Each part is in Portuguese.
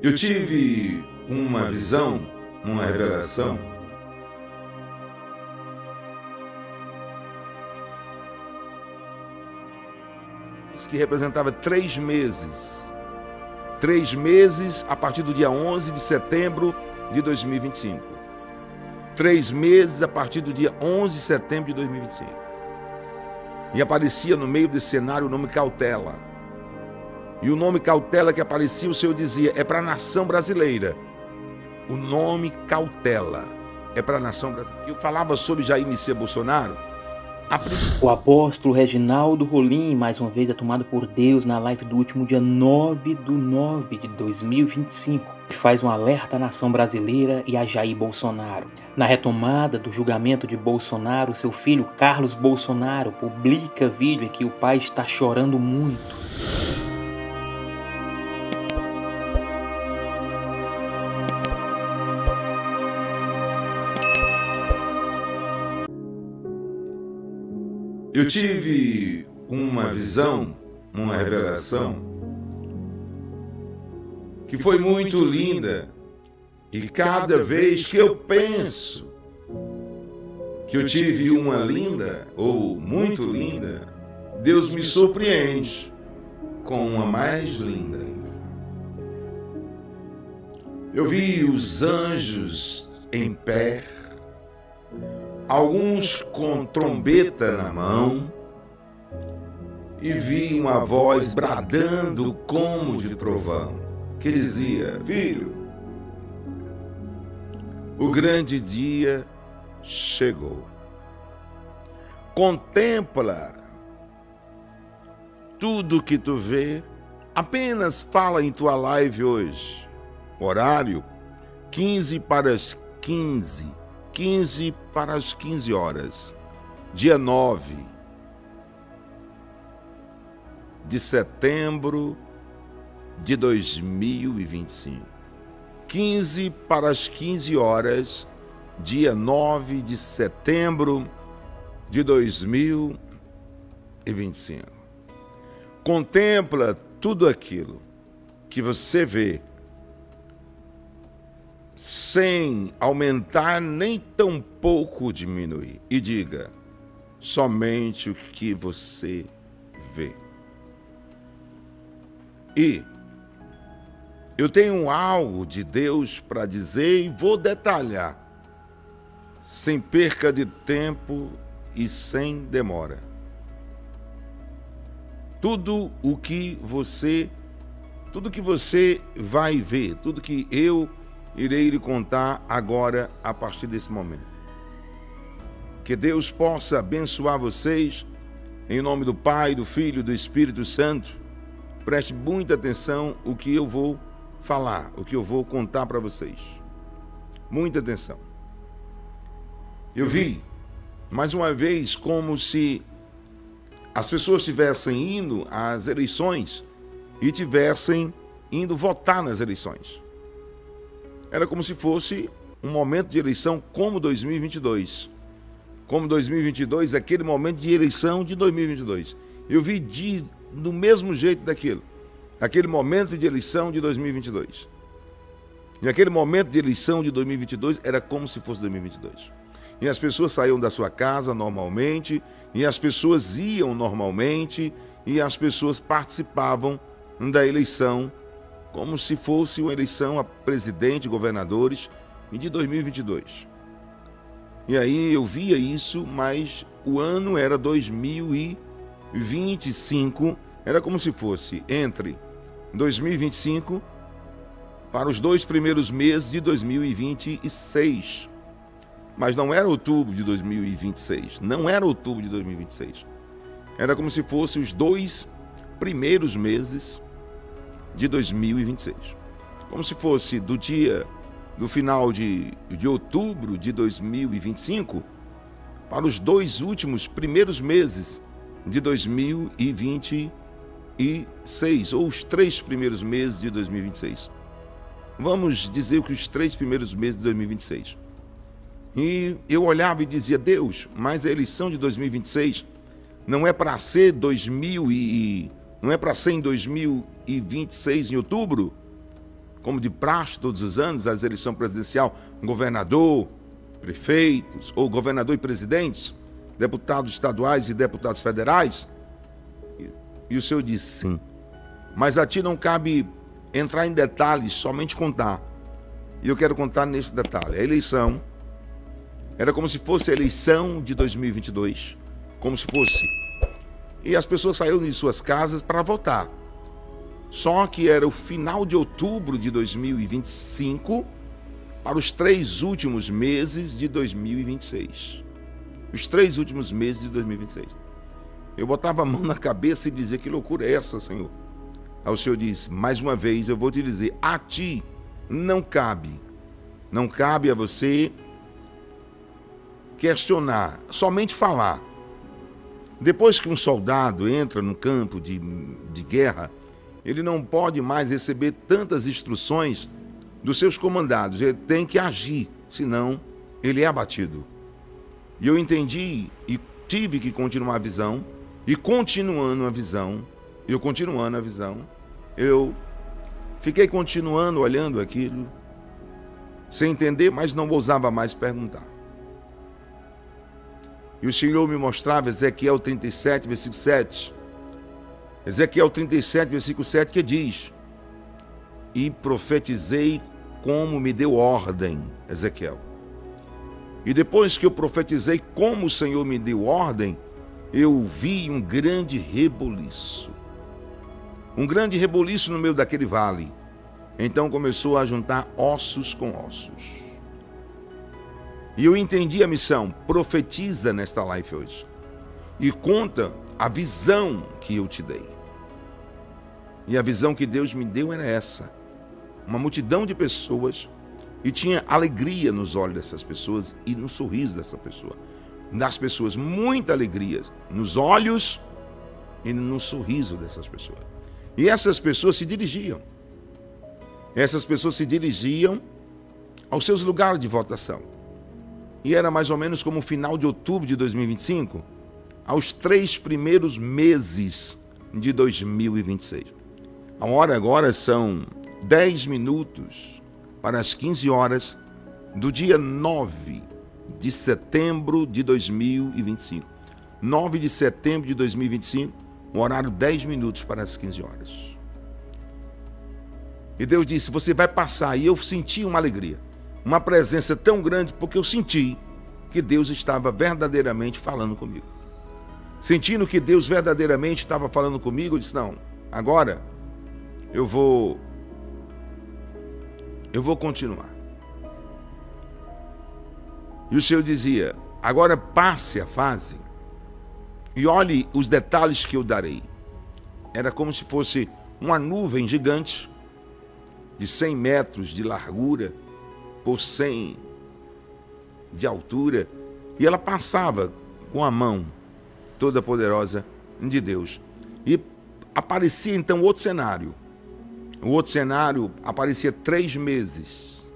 Eu tive uma visão, uma revelação, que representava 3 meses. 3 meses a partir do dia 11 de setembro de 2025. 3 meses a partir do dia 11 de setembro de 2025. E aparecia no meio desse cenário o nome Cautela. E o nome Cautela que aparecia, o Senhor dizia, é para a nação brasileira. O nome Cautela é para a nação brasileira. Eu falava sobre Jair Messias Bolsonaro. O apóstolo Reginaldo Rolim, mais uma vez, é tomado por Deus na live do último dia 9/9 de 2025, que faz um alerta à nação brasileira e a Jair Bolsonaro. Na retomada do julgamento de Bolsonaro, seu filho Carlos Bolsonaro publica vídeo em que o pai está chorando muito. Eu tive uma visão, uma revelação, que foi muito linda. E cada vez que eu penso que eu tive uma linda ou muito linda, Deus me surpreende com uma mais linda. Eu vi os anjos em pé, alguns com trombeta na mão, e vi uma voz bradando como de trovão, que dizia: filho, o grande dia chegou. Contempla tudo que tu vê, apenas fala em tua live hoje. Horário 15 para as 15. 15 para as 15 horas, dia 9 de setembro de 2025. 15 para as 15 horas, dia 9 de setembro de 2025. Contempla tudo aquilo que você vê, sem aumentar nem tão pouco diminuir, e diga somente o que você vê. E eu tenho algo de Deus para dizer e vou detalhar, sem perca de tempo e sem demora. Tudo que você vai ver, tudo que eu irei lhe contar agora, a partir desse momento. Que Deus possa abençoar vocês, em nome do Pai, do Filho e do Espírito Santo. Preste muita atenção o que eu vou falar, o que eu vou contar para vocês. Muita atenção. Eu vi, mais uma vez, como se as pessoas estivessem indo às eleições e estivessem indo votar nas eleições. Era como se fosse um momento de eleição como 2022. Como 2022, aquele momento de eleição de 2022. Eu vi do mesmo jeito daquilo. Aquele momento de eleição de 2022. E aquele momento de eleição de 2022 era como se fosse 2022. E as pessoas saíam da sua casa normalmente, e as pessoas iam normalmente, e as pessoas participavam da eleição como se fosse uma eleição a presidente, governadores, de 2022. E aí eu via isso, mas o ano era 2025, era como se fosse entre 2025 para os 2 primeiros meses de 2026. Mas não era outubro de 2026, não era outubro de 2026. Era como se fosse os 2 primeiros meses de 2026. Como se fosse do final de outubro de 2025 para os 2 últimos primeiros meses de 2026, ou os 3 primeiros meses de 2026. Vamos dizer que os 3 primeiros meses de 2026. E eu olhava e dizia: Deus, mas a eleição de 2026 não é para ser não é para ser em 2026, em outubro? como de praxe todos os anos, as eleições presidencial, governador, prefeitos, ou governador e presidentes, deputados estaduais e deputados federais? E o senhor disse sim. Mas a ti não cabe entrar em detalhes, somente contar. E eu quero contar nesse detalhe. A eleição era como se fosse a eleição de 2022, como se fosse. E as pessoas saíram de suas casas para votar. Só que era o final de outubro de 2025 para os 3 últimos meses de 2026. Os 3 últimos meses de 2026. Eu botava a mão na cabeça e dizia: que loucura é essa, Senhor? Aí o Senhor disse: mais uma vez eu vou te dizer, a ti não cabe a você questionar, somente falar. Depois que um soldado entra no campo de guerra, ele não pode mais receber tantas instruções dos seus comandados, ele tem que agir, senão ele é abatido. E eu entendi e tive que continuar a visão, e continuando a visão, eu fiquei continuando olhando aquilo, sem entender, mas não ousava mais perguntar. E o Senhor me mostrava Ezequiel 37, versículo 7. Ezequiel 37, versículo 7, que diz: e profetizei como me deu ordem, Ezequiel. E depois que eu profetizei como o Senhor me deu ordem, eu vi um grande reboliço. Um grande reboliço no meio daquele vale. Então começou a juntar ossos com ossos. E eu entendi a missão. Profetiza nesta live hoje. E conta a visão que eu te dei. E a visão que Deus me deu era essa. Uma multidão de pessoas, e tinha alegria nos olhos dessas pessoas e no sorriso dessa pessoa. Das pessoas, muita alegria nos olhos e no sorriso dessas pessoas. E essas pessoas se dirigiam. Aos seus lugares de votação. E era mais ou menos como o final de outubro de 2025, aos 3 primeiros meses de 2026. A hora agora são 10 minutos para as 15 horas do dia 9 de setembro de 2025. 9 de setembro de 2025, um horário 10 minutos para as 15 horas. E Deus disse: você vai passar. E eu senti uma alegria, uma presença tão grande, porque eu senti que Deus estava verdadeiramente falando comigo. Sentindo que Deus verdadeiramente estava falando comigo, eu disse: não, agora eu vou continuar. E o Senhor dizia: agora passe a fase e olhe os detalhes que eu darei. Era como se fosse uma nuvem gigante de 100 metros de largura por 100 de altura, e ela passava com a mão toda poderosa de Deus. E aparecia então outro cenário. O outro cenário aparecia 3 meses.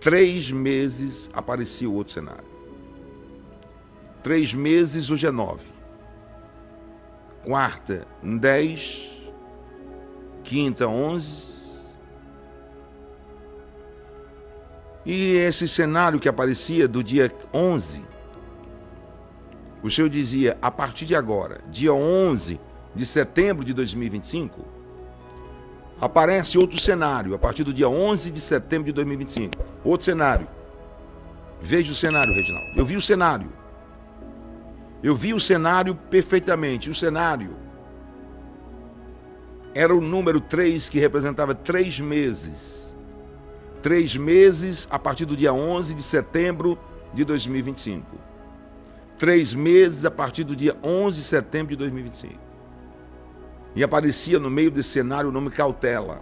3 meses aparecia o outro cenário. 3 meses, hoje é 9. Quarta, 10. Quinta, 11. E esse cenário que aparecia do dia 11, o Senhor dizia: a partir de agora, dia 11 de setembro de 2025, aparece outro cenário, a partir do dia 11 de setembro de 2025. Outro cenário. Veja o cenário, Reginaldo. Eu vi o cenário. Eu vi o cenário perfeitamente. O cenário era o número 3, que representava 3 meses. 3 meses a partir do dia 11 de setembro de 2025. 3 meses a partir do dia 11 de setembro de 2025. E aparecia no meio desse cenário o nome Cautela.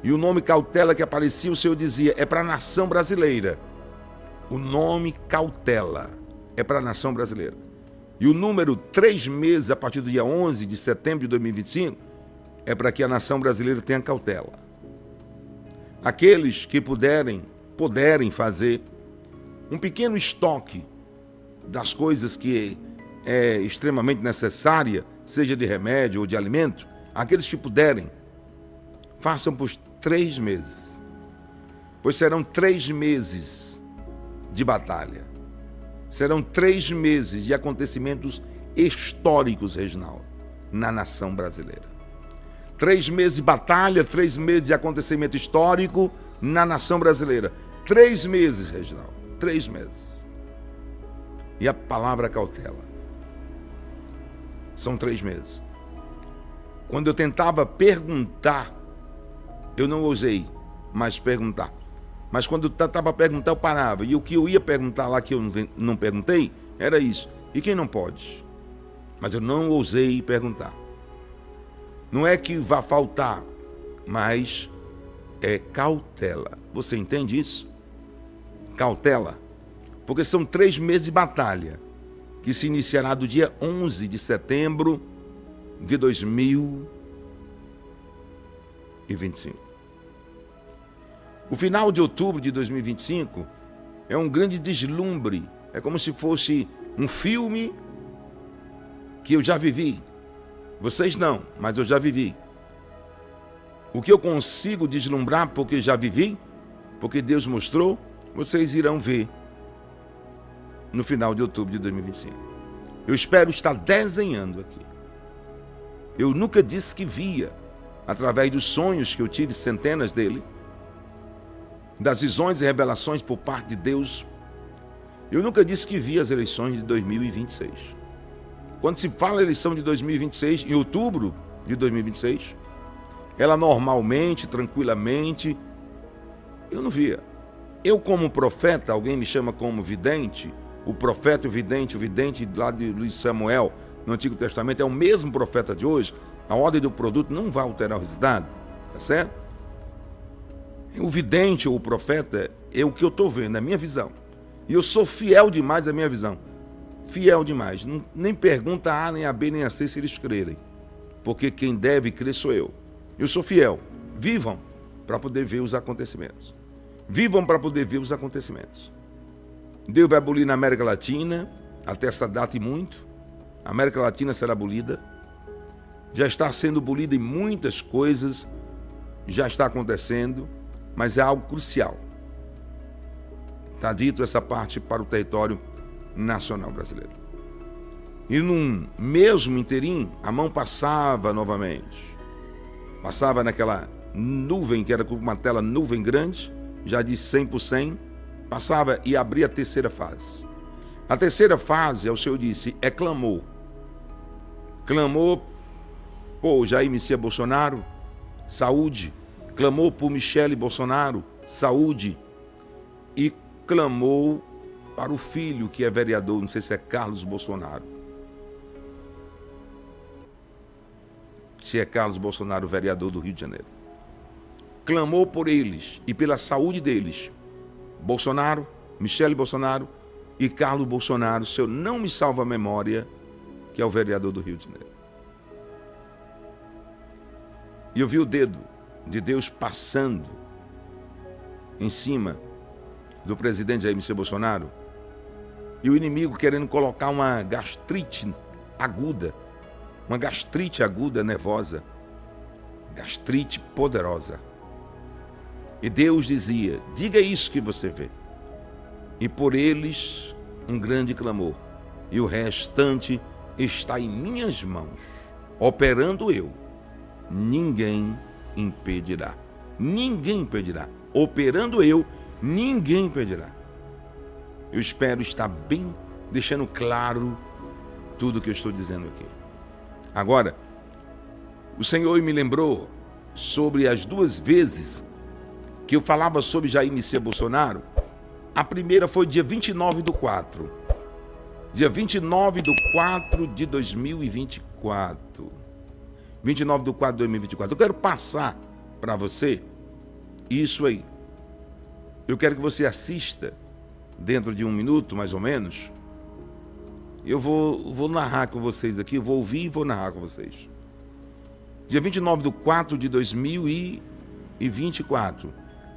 E o nome Cautela que aparecia, o Senhor dizia: é para a nação brasileira. O nome Cautela é para a nação brasileira. E o número 3 meses a partir do dia 11 de setembro de 2025 é para que a nação brasileira tenha cautela. Aqueles que puderem fazer um pequeno estoque das coisas que é extremamente necessária, seja de remédio ou de alimento, aqueles que puderem, façam por 3 meses, pois serão 3 meses de batalha. Serão 3 meses de acontecimentos históricos, Reginaldo, na nação brasileira. 3 meses de batalha, 3 meses de acontecimento histórico na nação brasileira. 3 meses, Reginaldo, 3 meses. E a palavra cautela. São 3 meses. Quando eu tentava perguntar, eu não ousei mais perguntar. Mas quando eu tentava perguntar, eu parava. E o que eu ia perguntar lá que eu não perguntei, era isso. E quem não pode? Mas eu não ousei perguntar. Não é que vá faltar, mas é cautela. Você entende isso? Cautela. Porque são 3 meses de batalha, que se iniciará do dia 11 de setembro de 2025. O final de outubro de 2025 é um grande deslumbre. É como se fosse um filme que eu já vivi. Vocês não, mas eu já vivi. O que eu consigo deslumbrar porque já vivi, porque Deus mostrou, vocês irão ver no final de outubro de 2025. Eu espero estar desenhando aqui. Eu nunca disse que via, através dos sonhos que eu tive, centenas dele, das visões e revelações por parte de Deus, eu nunca disse que via as eleições de 2026. Quando se fala eleição de 2026, em outubro de 2026, ela normalmente, tranquilamente, eu não via. Eu, como profeta, alguém me chama como vidente, o profeta e o vidente lá de Samuel, no Antigo Testamento, é o mesmo profeta de hoje, a ordem do produto não vai alterar o resultado, tá certo? O vidente ou o profeta é o que eu estou vendo, é a minha visão. E eu sou fiel demais à minha visão. Fiel demais. Nem pergunta A, nem a B, nem a C se eles crerem. Porque quem deve crer sou eu. Eu sou fiel. Vivam para poder ver os acontecimentos. Vivam para poder ver os acontecimentos. Deus vai abolir na América Latina, até essa data e muito. A América Latina será abolida. Já está sendo abolida em muitas coisas. Já está acontecendo. Mas é algo crucial. Está dito essa parte para o território nacional brasileiro. E num mesmo interim, a mão passava novamente. Passava naquela nuvem, que era como uma tela nuvem grande, já de 100 por 100, passava e abria a terceira fase. A terceira fase, o Senhor disse, é clamor. Clamou por Jair Messias Bolsonaro, saúde. Clamou por Michele Bolsonaro, saúde. E clamou para o filho que é vereador, não sei se é Carlos Bolsonaro. Se é Carlos Bolsonaro, vereador do Rio de Janeiro. Clamou por eles e pela saúde deles. Bolsonaro, Michele Bolsonaro e Carlos Bolsonaro, se eu não me salvo a memória, que é o vereador do Rio de Janeiro. E eu vi o dedo de Deus passando em cima do presidente Jair Messias Bolsonaro e o inimigo querendo colocar uma gastrite aguda, nervosa, gastrite poderosa. E Deus dizia, diga isso que você vê. E por eles um grande clamor. E o restante está em minhas mãos, operando eu. Ninguém impedirá. Ninguém impedirá. Operando eu, ninguém impedirá. Eu espero estar bem deixando claro tudo o que eu estou dizendo aqui. Agora, o Senhor me lembrou sobre as 2 vezes que eu falava sobre Jair Messias Bolsonaro. A primeira foi dia 29/4. Dia 29/4 de 2024. 29/4 de 2024. Eu quero passar para você isso aí. Eu quero que você assista dentro de 1 minuto, mais ou menos. Eu vou narrar com vocês aqui, eu vou ouvir e vou narrar com vocês. Dia 29/4 de 2024.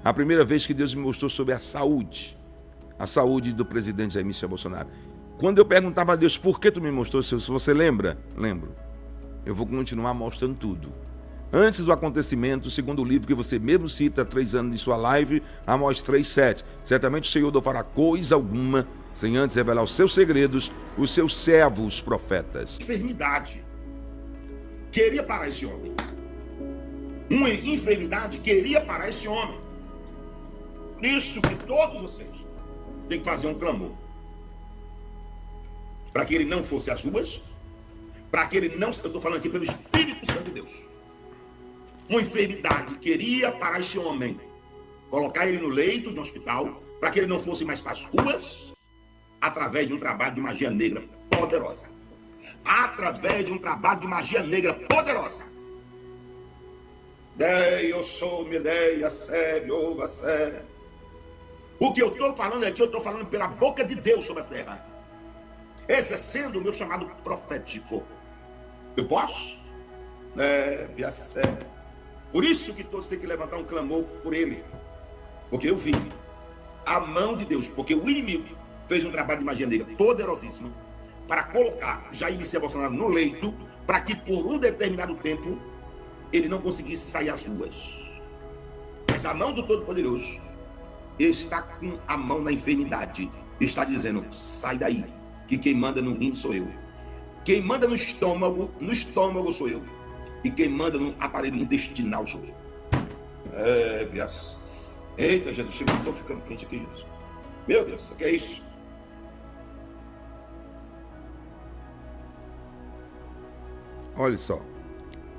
A primeira vez que Deus me mostrou sobre a saúde do presidente Jair Messias Bolsonaro. Quando eu perguntava a Deus, por que tu me mostrou, se você lembra? Lembro. Eu vou continuar mostrando tudo. antes do acontecimento, segundo o livro que você mesmo cita 3 anos de sua live, Amós 3:7. Certamente o Senhor não fará coisa alguma sem antes revelar os seus segredos, os seus servos profetas. Enfermidade queria parar esse homem. Uma enfermidade queria parar esse homem. Por isso que todos vocês têm que fazer um clamor. Para que ele não fosse às ruas, para que ele não... Eu estou falando aqui pelo Espírito Santo de Deus. Uma enfermidade queria parar esse homem, colocar ele no leito de um hospital, para que ele não fosse mais para as ruas, através de um trabalho de magia negra poderosa. Através de um trabalho de magia negra poderosa. Eu sou Medeia, Sébio, Vassé. O que eu estou falando aqui, eu estou falando pela boca de Deus sobre a terra, exercendo o meu chamado profético. Eu posso? Vassé. Por isso que todos têm que levantar um clamor por ele. Porque eu vi a mão de Deus, porque o inimigo fez um trabalho de magia negra poderosíssimo para colocar Jair Messias Bolsonaro no leito, para que por um determinado tempo ele não conseguisse sair às ruas. Mas a mão do Todo-Poderoso está com a mão na enfermidade, está dizendo: sai daí, que quem manda no rim sou eu. Quem manda no estômago sou eu. E quem manda no aparelho intestinal sou eu. Eita, Jesus, eu estou ficando quente aqui, Jesus. Meu Deus, o que é isso? Olha só,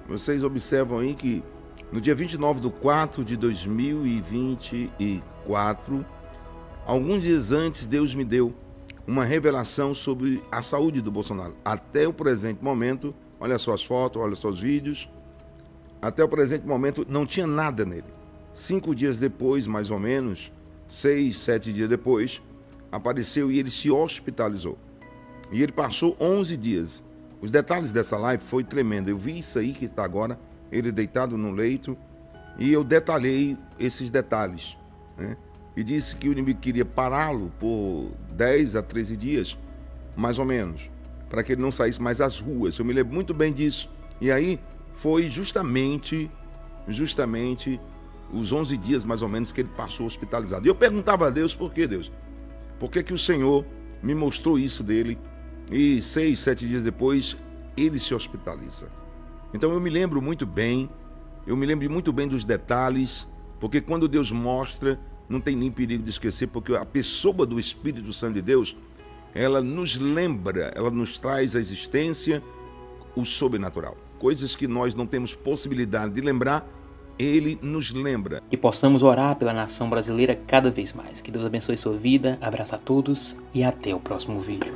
vocês observam aí que no dia 29/4/2024, alguns dias antes, Deus me deu uma revelação sobre a saúde do Bolsonaro. Até o presente momento, olha só as fotos, olha só os vídeos, até o presente momento não tinha nada nele. 5 dias depois, mais ou menos, 6, 7 dias depois, apareceu e ele se hospitalizou. E ele passou 11 dias. Os detalhes dessa live foi tremendo. Eu vi isso aí que está agora, ele deitado no leito, e eu detalhei esses detalhes, né? E disse que o inimigo queria pará-lo por 10 a 13 dias, mais ou menos, para que ele não saísse mais às ruas. Eu me lembro muito bem disso. E aí foi justamente os 11 dias, mais ou menos, que ele passou hospitalizado. E eu perguntava a Deus: por que, Deus? Por que que o Senhor me mostrou isso dele? E 6, 7 dias depois, ele se hospitaliza. Então eu me lembro muito bem dos detalhes, porque quando Deus mostra, não tem nem perigo de esquecer, porque a pessoa do Espírito Santo de Deus, ela nos lembra, ela nos traz à existência o sobrenatural. Coisas que nós não temos possibilidade de lembrar, ele nos lembra. Que possamos orar pela nação brasileira cada vez mais. Que Deus abençoe sua vida, abraça a todos e até o próximo vídeo.